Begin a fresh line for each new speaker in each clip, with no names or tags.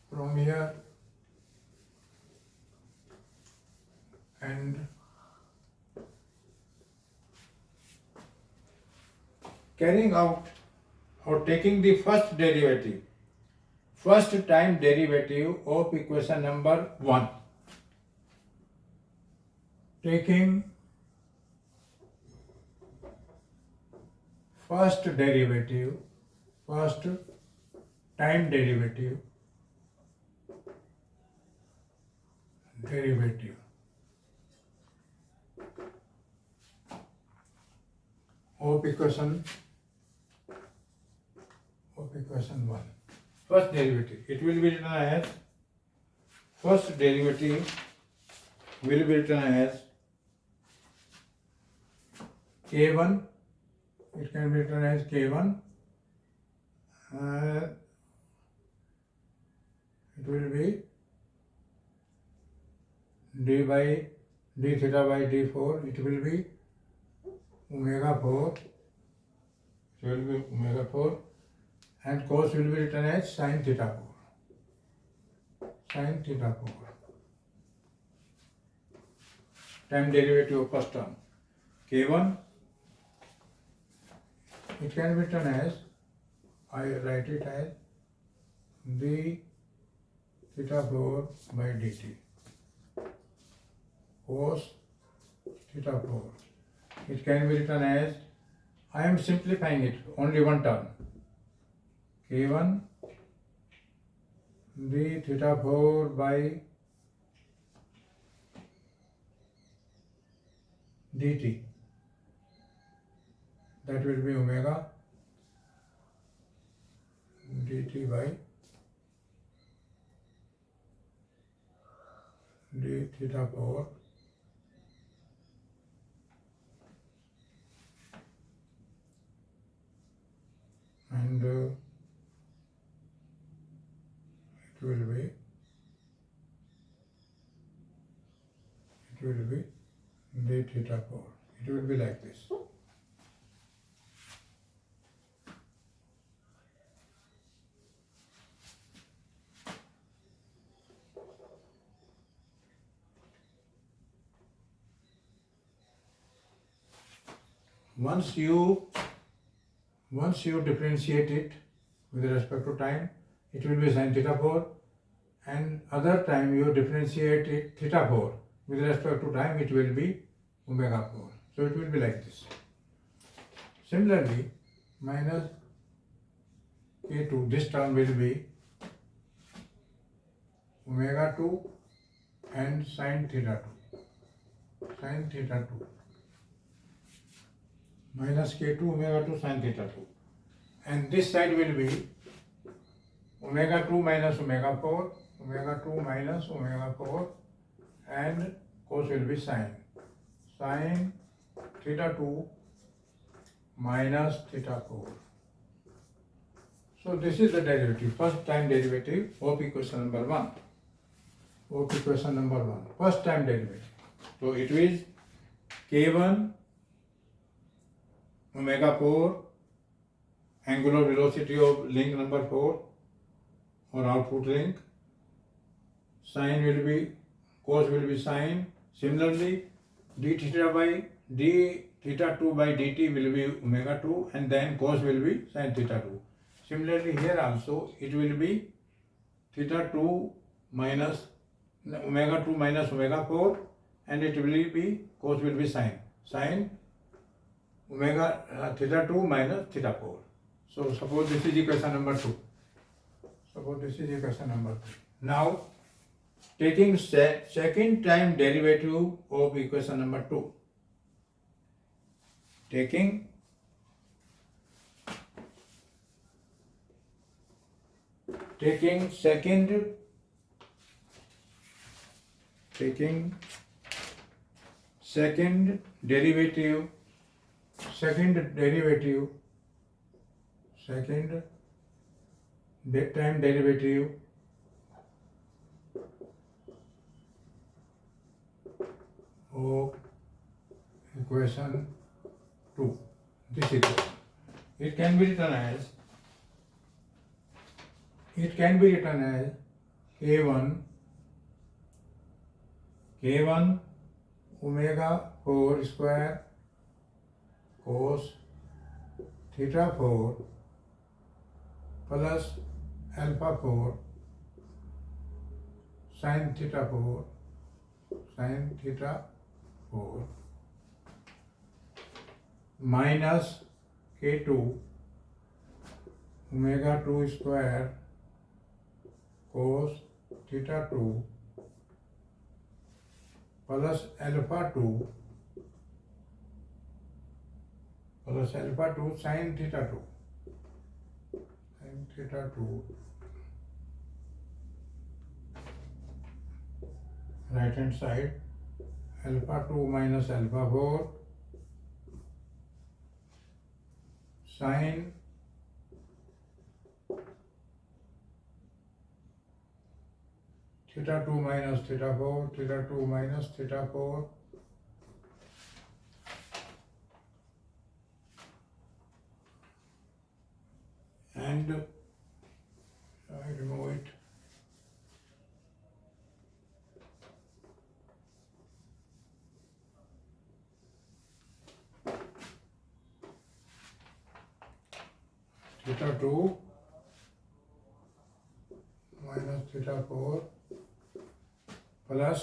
from here and carrying out or taking the first derivative, first time derivative of equation number 1. Taking first derivative, first time derivative of equation 1. First derivative, it will be written as, first derivative will be written as k1, it can be written as k1, it will be d theta by d4, it will be omega 4, it will be omega 4, and cos will be written as sin theta 4, sin theta 4. Time derivative of first term, k1, it can be written as, I write it as d theta 4 by dt, cos theta 4. It can be written as, I am simplifying it, only one term, k1 d theta 4 by dt, that will be omega dt by d theta 4 and it will be d theta 4. It will be like this. Once you differentiate it with respect to time, it will be sin theta 4, and other time you differentiate it theta 4 with respect to time, it will be omega 4. So it will be like this. Similarly, minus k2, this term will be omega 2 and sin theta 2, minus k2 omega 2 sin theta 2, and this side will be omega 2 minus omega 4, and cos will be sin theta 2 minus theta 4. So this is the derivative, first time derivative of equation number 1. First time derivative. So it is k1 omega 4, angular velocity of link number 4 or output link, sin will be, cos will be sin. Similarly, d theta 2 by dt will be omega 2, and then cos will be sin theta 2. Similarly, here also it will be theta 2 minus omega 2 minus omega 4, and it will be, cos will be sin omega theta 2 minus theta 4. So suppose this is equation number 2. Now, taking second time derivative of equation number 2. Taking second derivative time derivative of equation 2. This equation, it can be written as K1 omega 4 square cos theta 4 plus alpha 4 sin theta 4 minus K2 omega 2 square cos theta 2 plus alpha 2 sin theta 2 right hand side alpha 2 minus alpha 4 sin theta 2 minus theta 4 and I remove it. Theta 2 minus theta 4 plus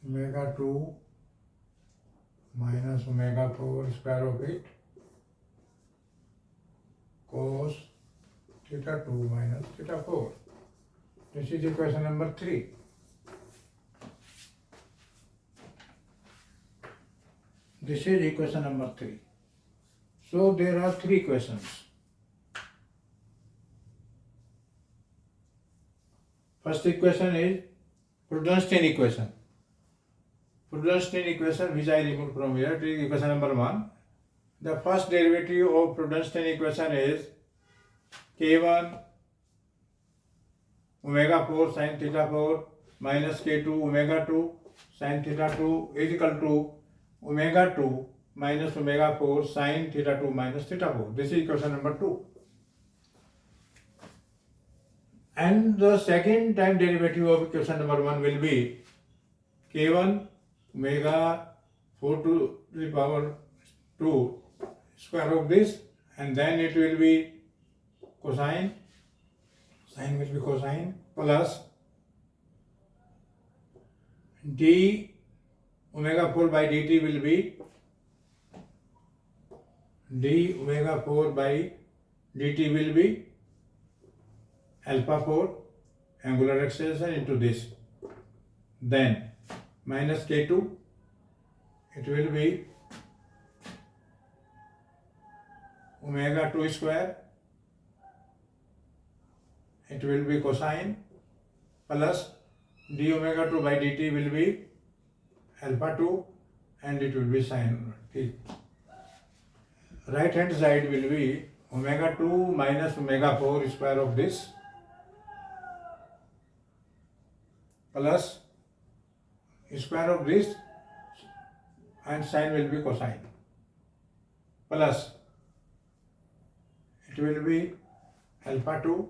omega 2 minus omega 4 square of it cos theta 2 minus theta 4. This is equation number 3. This is equation number 3. So there are 3 questions. First equation is Prudence-Stein equation. Prudence-Stein equation which I removed from here. It is equation number 1. The first derivative of Prudence-Stein equation is K1 omega 4 sin theta 4 minus K2 omega 2 sin theta 2 is equal to omega 2 minus omega 4 sin theta 2 minus theta 4. This is equation number 2. And the second time derivative of equation number 1 will be K1 omega 4 to the power 2 square of this, and then it will be cosine, sine will be cosine, plus d omega 4 by dt will be d omega 4 by dt will be alpha 4 angular acceleration into this, then minus K2, it will be omega 2 square, it will be cosine, plus d omega 2 by dt will be alpha 2 and it will be sine. Right hand side will be omega 2 minus omega 4 square of this plus square of this, and sine will be cosine, plus it will be alpha 2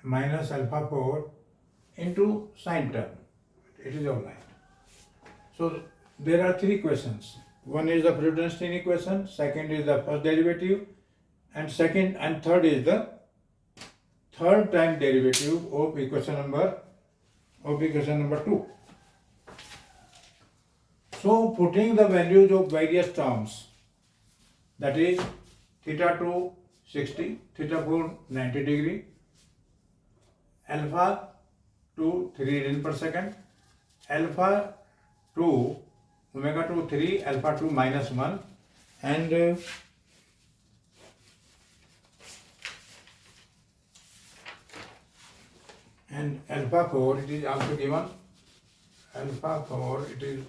minus alpha 4 into sine term. It is all right. So there are 3 questions. One is the Prudence-Stein equation, second is the first derivative, and second and third is the third time derivative of equation number 2. So putting the values of various terms, that is theta 2 60, theta 4 90 degree, alpha 2 3 radian per second, alpha 2 omega 2 3, alpha 2 minus 1, and alpha 4 it is also given. Alpha 4 it is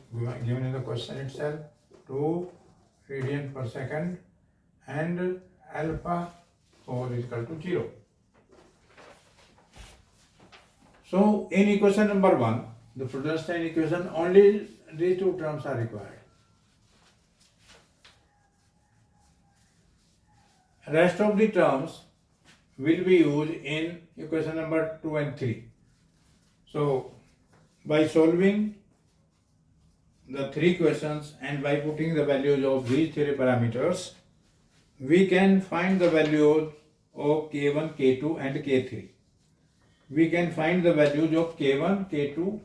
given in the question itself, 2 radian per second, and alpha 4 is equal to 0. So in equation number 1, the Prudence-Stein equation, only these 2 terms are required. Rest of the terms will be used in equation number 2 and 3. So by solving the three questions and by putting the values of these three parameters, we can find the values of K1, K2 and K3. We can find the values of K1, K2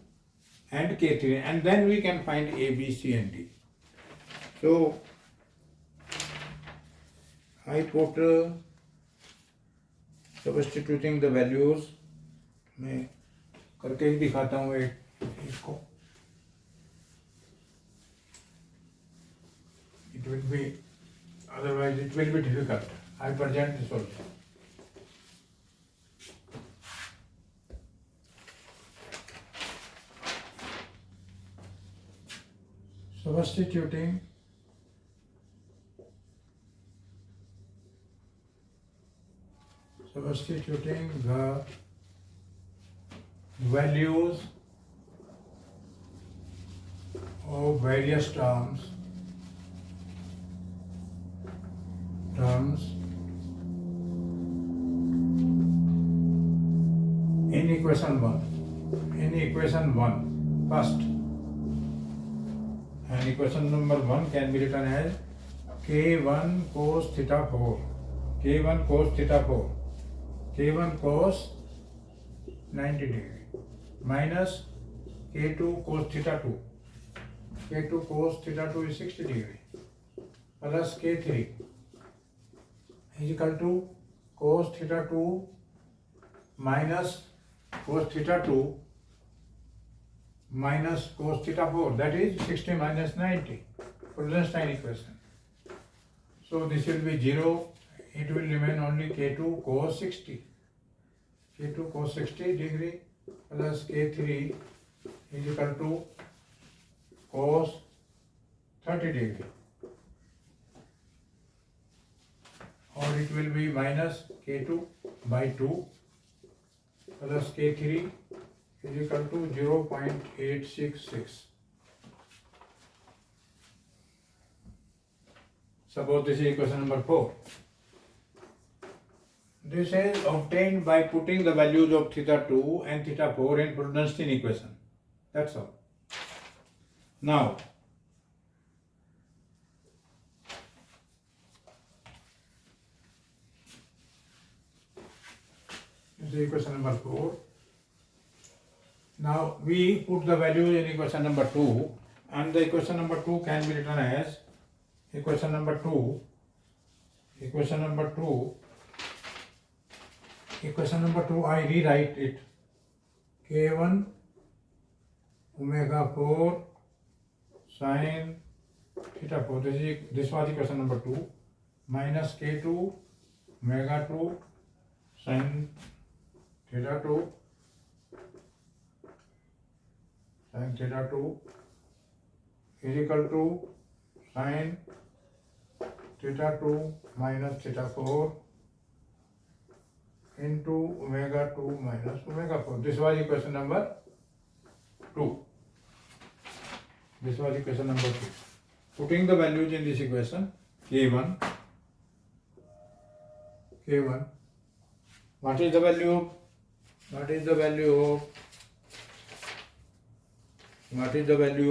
and K3, and then we can find A, B, C and D. So I put substituting the values. मैं करके ही दिखाता हूँ इसको. It will be, otherwise it will be difficult. I present the solution. Substituting the values of various terms in equation 1 first, and equation number 1 can be written as K1 cos theta 4, K1 cos theta 4, K1 cos 90 degree minus K2 cos theta 2, K2 cos theta 2 is 60 degree plus K3 is equal to cos theta 2 minus cos theta 2 minus cos theta 4, that is 60 minus 90, Rubinstein equation. So this will be 0, it will remain only K2 cos 60, K2 cos 60 degree plus K3 is equal to cos 30 degree, or it will be minus K2 by 2 plus K3 is equal to 0.866. Suppose this is equation number 4. This is obtained by putting the values of theta 2 and theta 4 in Rubinstein equation. That's all. Now, this is equation number 4. Now we put the values in equation number 2, and the equation number 2 can be written as equation number 2 I rewrite it K1 omega 4 sin theta 4, this was equation number 2, minus K2 omega 2 sin theta 2 is equal to sin theta 2 minus theta 4 into omega 2 minus omega 4. This was equation number 2. Putting the values in this equation, K1, what is the value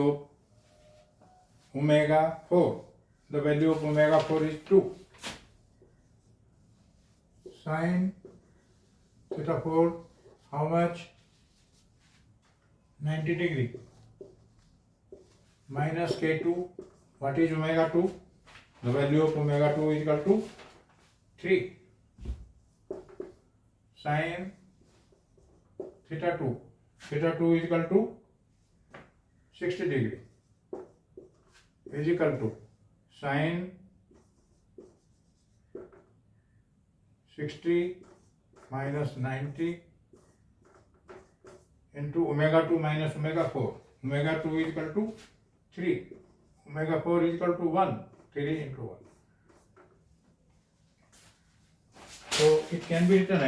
of omega 4? The value of omega 4 is 2. Sin theta 4, how much? 90 degree. Minus K2, what is omega 2? The value of omega 2 is equal to 3. Sin theta 2 is equal to 60 degree, is equal to sin 60 minus 90 into omega 2 minus omega 4. Omega 2 is equal to 3. Omega 4 is equal to 1. 3 into 1. So it can be written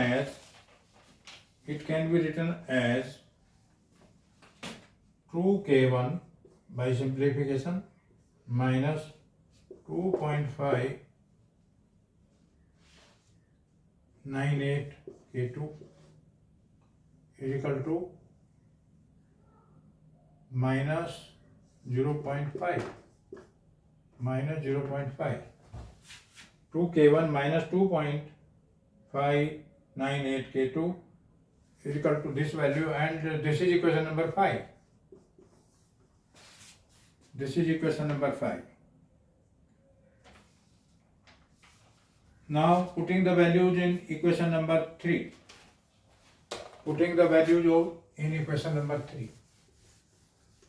as 2K1 by simplification minus 2.5 98 K2 is equal to minus 0.5 minus 0.5. 2K1 minus 2.598 K2 is equal to this value, and this is equation number 5. This is equation number 5. Now putting the values in equation number 3. Putting the values of in equation number 3.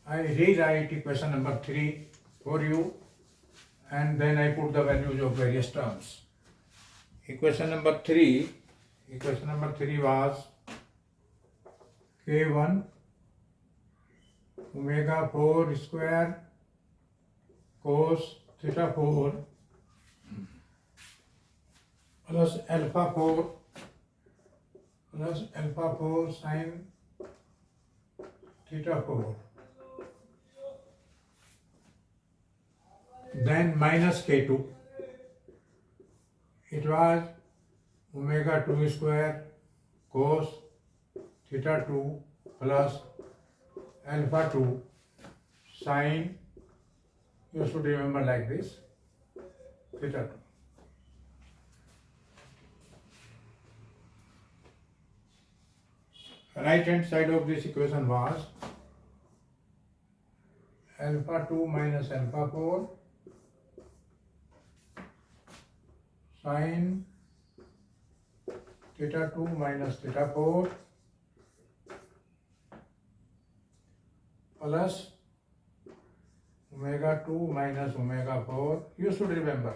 I rewrite equation number 3 for you, and then I put the values of various terms. Equation number 3 was K1 omega 4 square cos theta 4 plus alpha 4 sin theta 4. Then minus K2. It was omega 2 square cos theta 2 plus alpha 2 sin, you should remember like this, theta 2. Right hand side of this equation was alpha 2 minus alpha 4 sin theta 2 minus theta 4 plus omega 2 minus omega 4. You should remember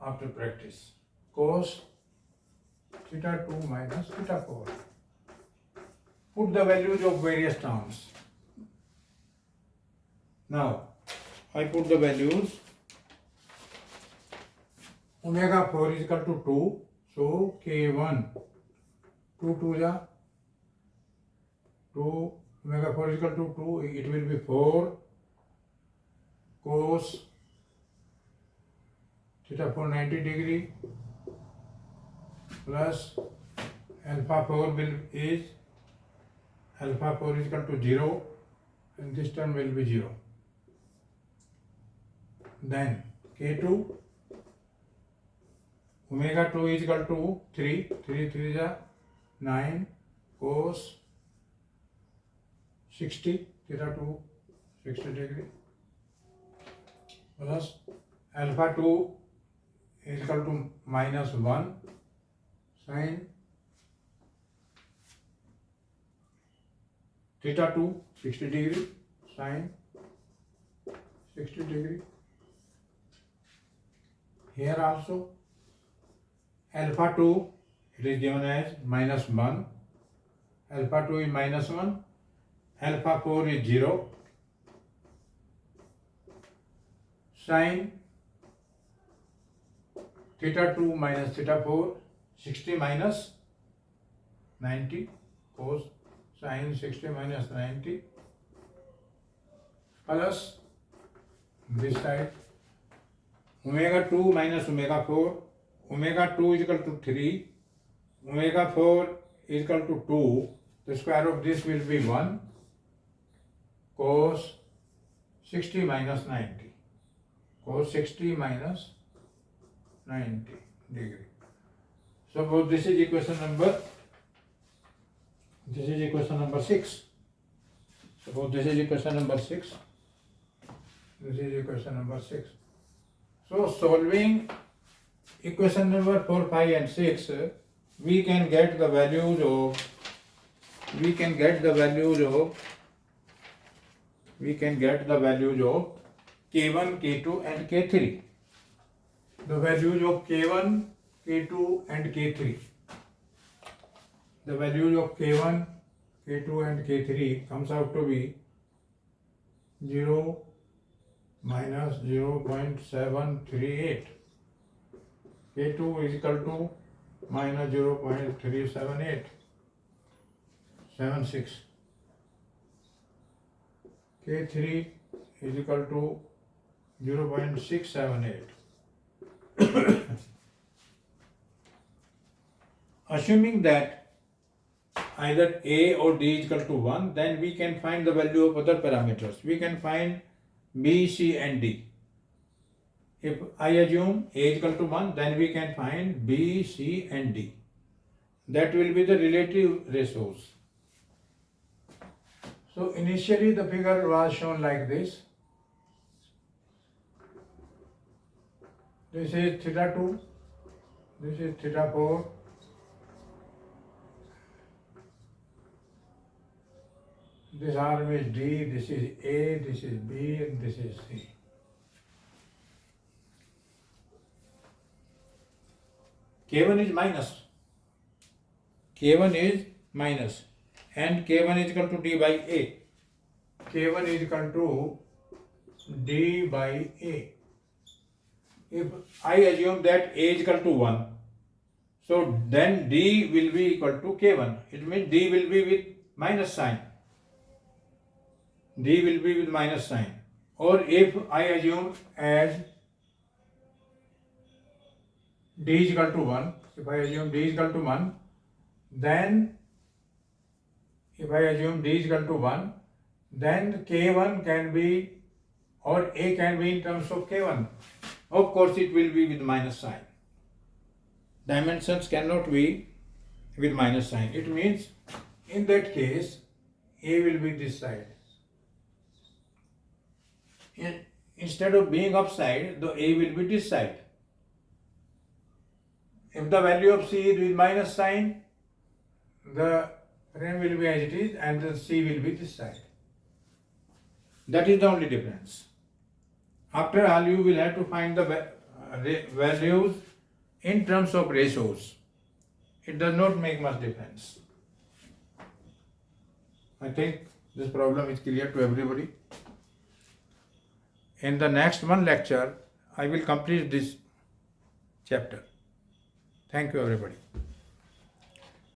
after practice. Cos theta 2 minus theta 4. Put the values of various terms. Now, I put the values. Omega 4 is equal to 2. So, K1, 2 2 ja 2, omega 4 is equal to 2. It will be 4 cos theta 4 90 degree plus alpha 4 is equal to 0, and this term will be 0. Then K2, omega 2 is equal to 3, 3 3 is 9 cos 60 theta 2 60 degree plus alpha 2 is equal to minus 1 sin theta 2 60 degree sin 60 degree. Here also alpha 2, it is given as minus 1, alpha 2 is minus 1, alpha 4 is 0, sin theta 2 minus theta 4, 60 minus 90, cos sin 60 minus 90, plus this side omega 2 minus omega 4, omega 2 is equal to 3, omega 4 is equal to 2, the square of this will be 1, cos 60 minus 90, cos 60 minus 90 degree. So this is equation number 6. Suppose this is equation number 6. This is equation number 6. So solving equation number 4, 5 and 6, we can get the values of K1, K2 and K3. The values of K1, K2 and K3. The values of K1, K2 and K3 comes out to be 0 minus 0.738. K2 is equal to minus 0.37876. K3 is equal to 0.678. assuming that either A or D is equal to 1, then we can find the value of other parameters. We can find B, C and D. If I assume A is equal to 1, then we can find B, C and D. That will be the relative ratios. So initially the figure was shown like this. This is theta 2, this is theta 4, this arm is D, this is A, this is B and this is C. K1 is minus. K1 is minus and K1 is equal to D by A. K1 is equal to D by A. If I assume that A is equal to 1, so then D will be equal to K1. It means D will be with minus sign. D will be with minus sign. Or if I assume as D is equal to 1, if I assume D is equal to 1, then if I assume D is equal to 1, then K1 can be, or A can be in terms of K1. Of course, it will be with minus sign. Dimensions cannot be with minus sign. It means in that case, A will be this side. Instead of being upside, the A will be this side. If the value of C is with minus sign, the frame will be as it is and the C will be this side. That is the only difference. After all, you will have to find the values in terms of ratios. It does not make much difference. I think this problem is clear to everybody. In the next one lecture, I will complete this chapter. Thank you, everybody.